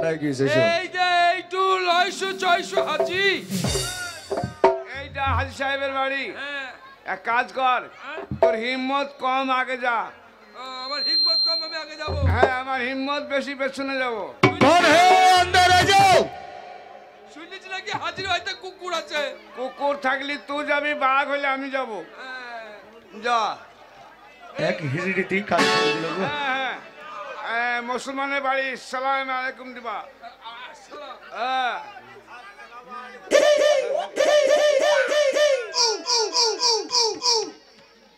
পাঠায় গিয়েছে এই যে এইটু 900-600 হাজি এইটা হাজি সাহেবের বাড়ি। হ্যাঁ এক কাজ কর, তোর হিম্মত কম, আগে যা। আমার হিম্মত কম, আমি আগে যাব। হ্যাঁ, আমার হিম্মত বেশি, পেছনে যাব। कौन है अंदर आ जाओ শুনেছি নাকি হাজির হয়তো কুকুর আছে। কুকুর থাকলে তুই যাবি, বাঘ হলে আমি যাব। যা। एक हिजड़ीती काल कर दिलो गो হ্যাঁ হ্যাঁ, মুসলমানের বাড়ি, সালাম আলাইকুম দিবা। হ্যাঁ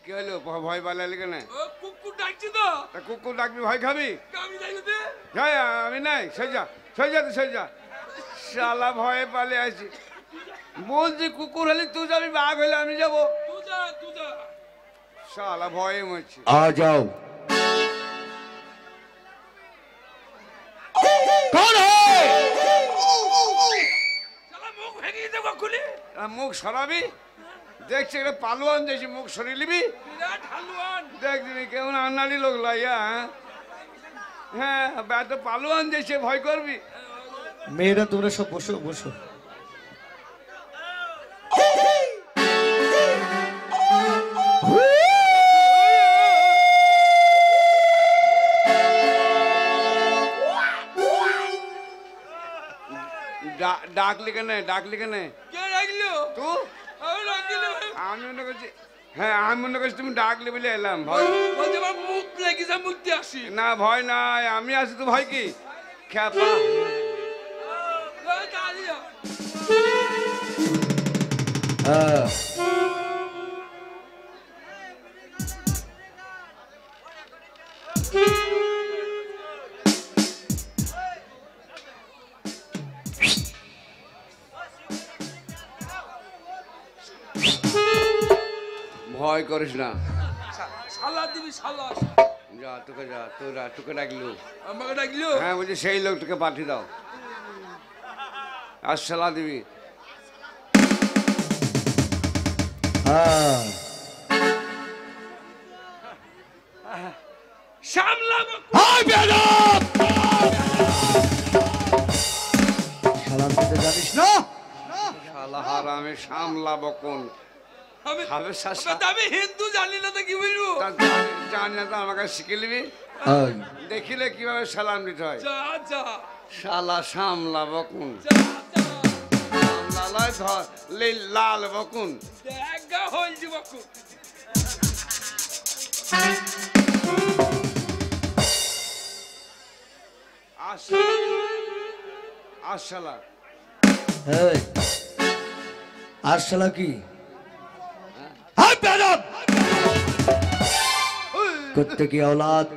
কি হলো, ভয় পালালি কেন? কুকুর ডাকছি তো। কুকুর ডাকবি, ভয় খাবি? আমি যাইতে আমি নাই, সই যা, সই যা, সই যা। শালা ভয়ে পালে আছি। বলছি কুকুর হলে তুই যাবি, বাঘ হলে আমি যাব। তুই যা শালা ভয়ে মরছি। आ जाओ कौन है শালা মুখ ভেঙে দেবো খুলে। মুখ সরাবি, দেখছি একটা পালোয়ান দেখছি, মুখ সরিয়ে নিবি। বিরাট হালুয়ান। দেখ দিবি কেমন আন্নালি লোক লাইয়া। হ্যাঁ ব্যাট পালোয়ান দেখছে, ভয় করবি? मेरा তোমরা সব বসো বসো ডাকলি কেন, ডাকলি কেন? কে ডাকলো? তুই? আমি ডাকলি। আমি মনে করছি, হ্যাঁ আমি মনে করছি তুমি ডাকলি বলে এলাম। ভয় বলছে আমার মুখ লেগেছে, মুখ দিয়ে আসি। না, ভয় নাই, আমি আছি তো, ভয় কি? খ্যাপা। हां ভয় করিস না, শালা দিবি শালা। যা, তোকে যা, তোকে ডাকলো। আমাকে ডাকলো? হ্যাঁ বলছি সেই লোকটাকে পাঠিয়ে দাও, আর শালা দিবি। हां সামলাবো। हाय বেয়াদব সালাম দিতে জানিস না? শালা হারামে, সামলাবো কোন? আমি হিন্দু জানি না তো কি বলবো। জানি না তো, আমাকে শিখে নিবি। हाय দেখিলে কিভাবে সালাম দিতে হয়। যা যা শালা সামলাবো কোন? যা যা। লালায় ধর লাল বকুন। দেখা হল যুবক। শালা এই আর শালা কি? हाय बेयादब कुत्ते की औलाद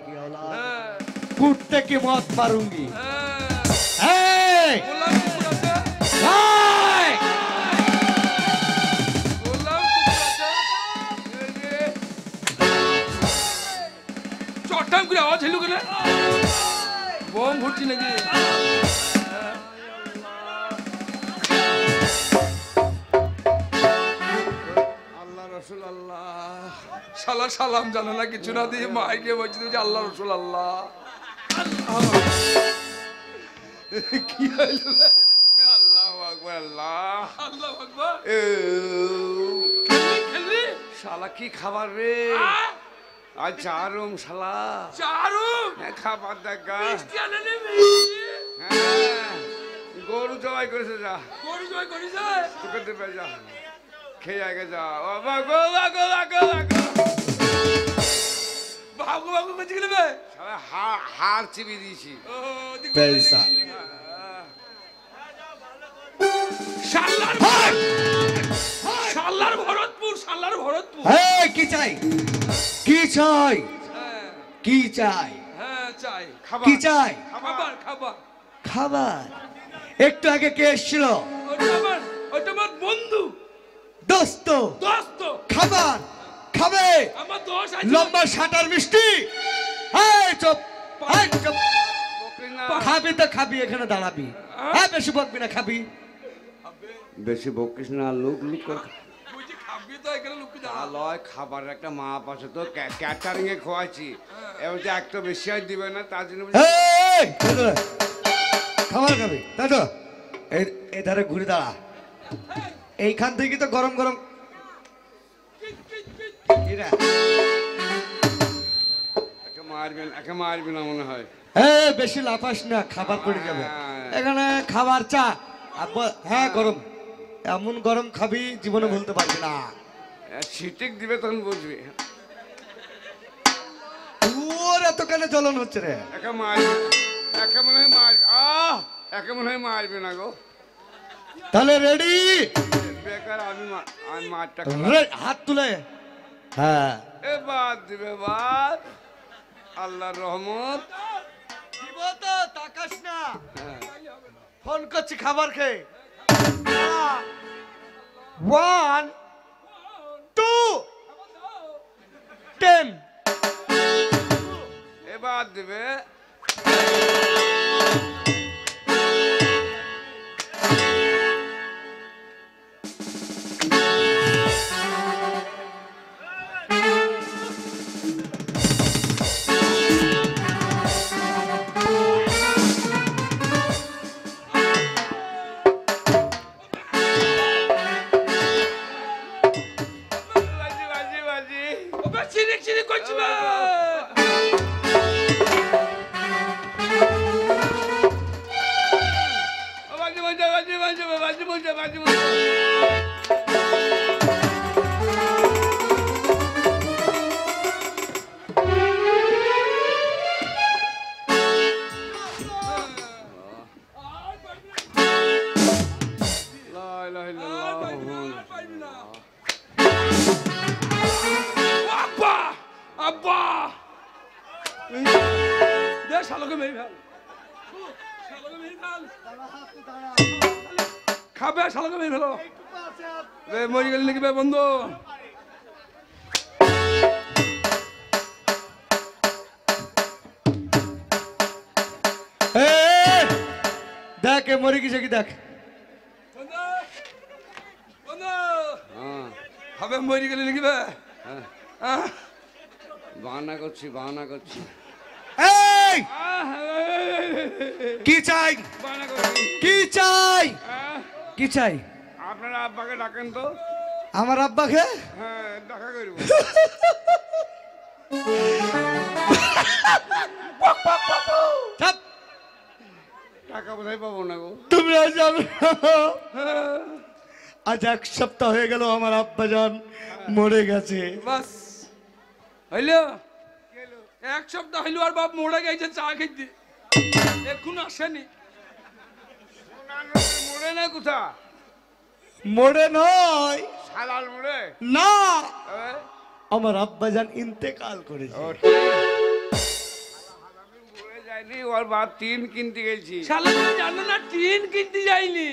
कुत्ते की मौत मारूंगी। এই গোলাম কুকুর আছে। হাই গোলাম কুকুর আছে। চটাম করে আওয়াজ হলো কেন? বোম ফুটছি নাকি? আল্লাহ রসুল আল্লাহ। শালা সালাম জানো না, কিছু না দিয়ে মাইকে বলছি যে আল্লাহ রসুল আল্লাহ। কি হলো? আল্লাহু আকবার, আল্লাহ আল্লাহু আকবার। খেললি? শালা কি খাবার রে? আর চারুম শালা। চারু হ্যাঁ, খাবার দেখা। মিষ্টি আনে নে মিষ্টি। হ্যাঁ, গরু জবাই করেছে, যা গরু জয় করিস? তোকে দেবে, যা খেয়ে আগে যা। ও বাগো বাগো বাগো বাগো। বাবু বাবু করছি কি নেবে? শালা হাড় চিবি দিয়েছি। पैसा শালার শালার ভরতপুর, শালার ভরতপুর। এই কি চাই? কি চাই? হ্যাঁ কি চাই? হ্যাঁ চাই। কি চাই? খাবার খাবার। খাবার। একটু আগে কে এসেছিল? ওটা আমার বন্ধু, দোস্ত। দোস্ত। খাবার খাবে? আমার দোষ আছে। লম্বা শাটার মিষ্টি। এই চুপ, এই চুপ। খাবি তো খাবি, এখানে দাঁড়াবি। হ্যাঁ, বেশি বকবি না, খাবি। বেশি বকিস না, লুক লুক করে বুঝি খাবি তো, এখানে লুকিয়ে দাঁড়া। লয় খাবারের একটা মাপ আছে তো, ক্যাটারিং এ খোয়াচ্ছি। এবার যে একটা বেশি আর দিবে না, তার জন্য এই খাবার খাবি তাই তো এই এই ধারে ঘুরে দাঁড়া এইখান থেকে তো গরম গরম কিরা? একে মারবি না মনে হয়। বেশি লাফাস না, খাবার পড়ে যাবে এখানে। খাবার চা হ্যাঁ গরম, এমন গরম খাবি জীবনে ভুলতে পারবি না। ছিটিক দিবে তখন বুঝবি। তোর এত কেন জ্বলন হচ্ছে রে? একে মারবি, একে মনে হয় মারবি। একে মনে হয় মারবি না গো। তাহলে রেডি? বেকার আমি মারটা হাত তুলে। হ্যাঁ এ বাদ দিবে, বাদ। আল্লাহর রহমত। দিব তো, তাকাস না। ফোন করছি খাবার খেয়ে। 1 2 10 এ বাদ দিবে। চিনিক চিনিক করছি না। আব্বা আব্বা দে শালোকে মেরে ফেল, শালোকে মেরে ফেল, খাবে শালোকে মেরে ফেলো। মরে গেলি নাকি বে বন্ধু? দেখ এ মরে গেছে কি দেখ। খাবে মরে গেলি নাকি বে? বাহানা করছি, বাহানা করছি। এই কি চাই? কি চাই? কি চাই? আপনারা আব্বাকে ডাকেন তো। আমার আব্বাকে? হ্যাঁ, দেখা করব। চাপ। টাকা বোধহয় পাবো না গো। তোমরা যাবে। আজ 1 সপ্তাহ হয়ে গেল আমার আব্বাজান মরে গেছে। বাস হইল, 1 সপ্তাহ হইল আর বাপ মোড়ে গেছে চা খেতে, এখন আসেনি। মরে না কোথা? মরে নয়, সালাল মরে না, আমার আব্বাজান ইন্তেকাল করেছে। মরে যায়নি, ওর বাপ টিন কিনতে গেছি। শালা তুমি জানো না টিন কিনতে যাইনি,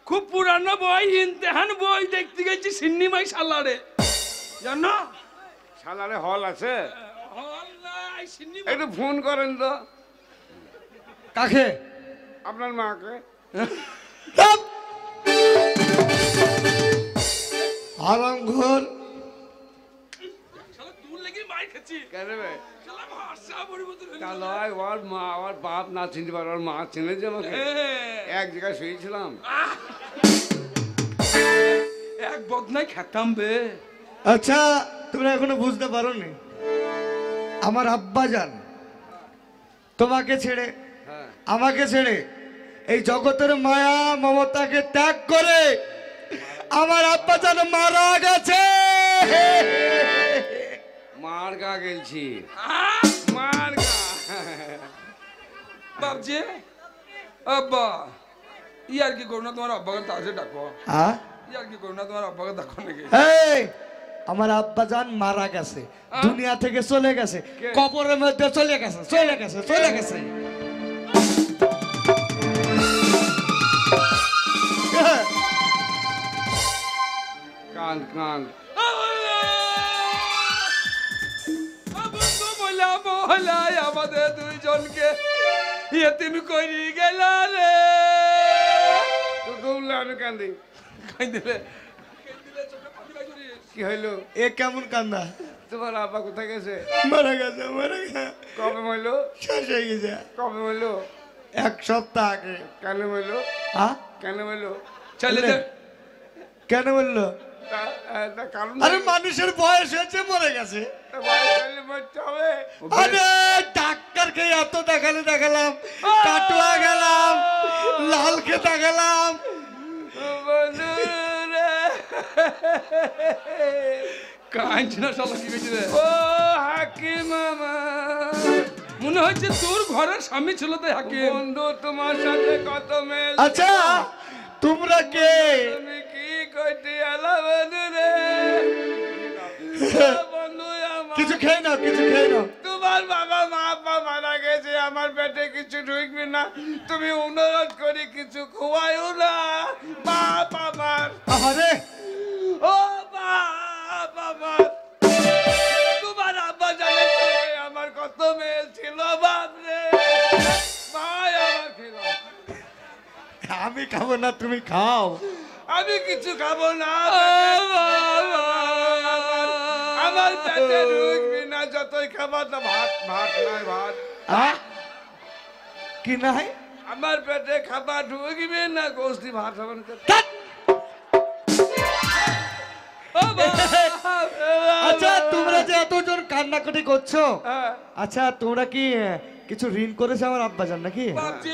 খুব পুরানো বই, ইমতেহান বই দেখতে গেছি সিন্নিমাই শালারে, জানো? সালারে হল আছে? হল নাই, সিন্নিমা। একটু ফোন করেন তো কাকে? আপনার মাকে। চাপ। আরাম ঘর। শালা তুই লাগি মাই খাচ্ছি কেন বে? শালা ভাষা পরিবর্তন হইল। তা লয়, ওর মা, ওর বাপ না চিনতে পারে, ওর মা চিনে যে আমাকে। এক জায়গায় শুয়েছিলাম। এক বদনাই খেতাম বে। আচ্ছা তোমরা এখনো বুঝতে পারোনি, আমার আব্বাজান তোমাকে ছেড়ে, হ্যাঁ, আমাকে ছেড়ে এই জগতের মায়া মমতাকে ত্যাগ করে আমার আব্বাজান মারা গেছে। মার গা গেছি, আহ! মার গা। বাপজি আব্বা ইয়ার কি করো না, তোমার আব্বাকে তাজে ডাকো। ইয়ার কি করো না, তোমার আব্বাকে ডাকো নাকি? এই আমার আব্বাজান মারা গেছে, দুনিয়া থেকে চলে গেছে, কবরের মধ্যে চলে গেছে, চলে গেছে, চলে গেছে। কান কান বলা বলা আমাদের দুইজনকে ইয়েতিম করি গেল রে। তো দৌড়লে আমি কান্দি। কাইদিলে কি হইলো? এ কেমন কান্দা? তোমার আব্বা কোথায় গেছে? মারা গেছে, মারা গেছে। কবে মরলো? শেষ হয়ে গেছে। কবে মরলো? এক সপ্তাহ আগে। কেন বললো? হ্যাঁ কেন বললো? চলে দে কেন বললো? তা কারণ আরে মানুষের বয়স হয়েছে, মরে গেছে। তা বয়স হলে মরতে হবে। আরে ডাক্তারকে এত দেখালাম, কাটুয়া গেলাম, লালকে দেখালাম। বন্ধু রে। কাঁদছে না শালা, কি হয়েছে রে? ও হাকিম মামা, মনে হচ্ছে তোর ঘরের স্বামী ছিল তাই হাকিম। বন্ধু তোমার সাথে কত মেল। আচ্ছা তোমরা কে? তুমি কি করতে এলা বন্ধু রে? বন্ধু আমার, কিছু খেয়ে নাও, কিছু খেয়ে নাও। তোমার বাবা মা মারা গেছে, আমার পেটে কিছু ঢুকবে না, তুমি অনুরোধ করি কিছু খোয়াইও না বাপ আমার। আরে ও বাপ আমার, তোমার আব্বা জানে আমার কত মেল ছিল বাপ রে। ভাই আমার ছিল, আমি খাবো না, তুমি খাও। আমি কিছু খাবো না। আমার পেটে ঢুকবি না, যতই খাবার না। ভাত ভাত নয় ভাত, আহ? কি নাই? আমার পেটে খাবার ঢুকবে না, গোষ্ঠী ভাত হবে না। ধ্যাৎ! আচ্ছা তোমরা যে এতজন কান্নাকাটি করছো, হ্যাঁ, আচ্ছা তোমরা কি কিছু ঋণ করেছে আমার আব্বাজান নাকি? ভাবছি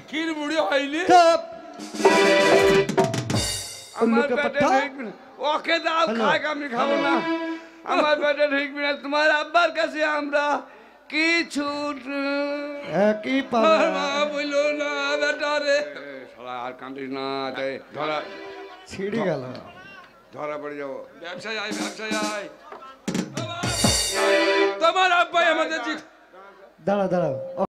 ক্ষীর মুড়ি হয়নি। চুপ! আমার লোকে পেটে পাঠা? ঢুকবে না। ওকে দাও, হ্যালো। খাক, আমি খাবো না। আমার পেটে ঢুকবে না। তোমার আব্বার কাছে আমরা কিছু কি পাবো? মা বললো না বেটা রে। আর কান্দিস না, তাই ধরা ছিড়ে গেল। ধরা পড়ে যাবো। ব্যবসায় আয়, ব্যবসায় আয়। তোমার আব্বাই আমাদের দাঁড়াও দাঁড়াও।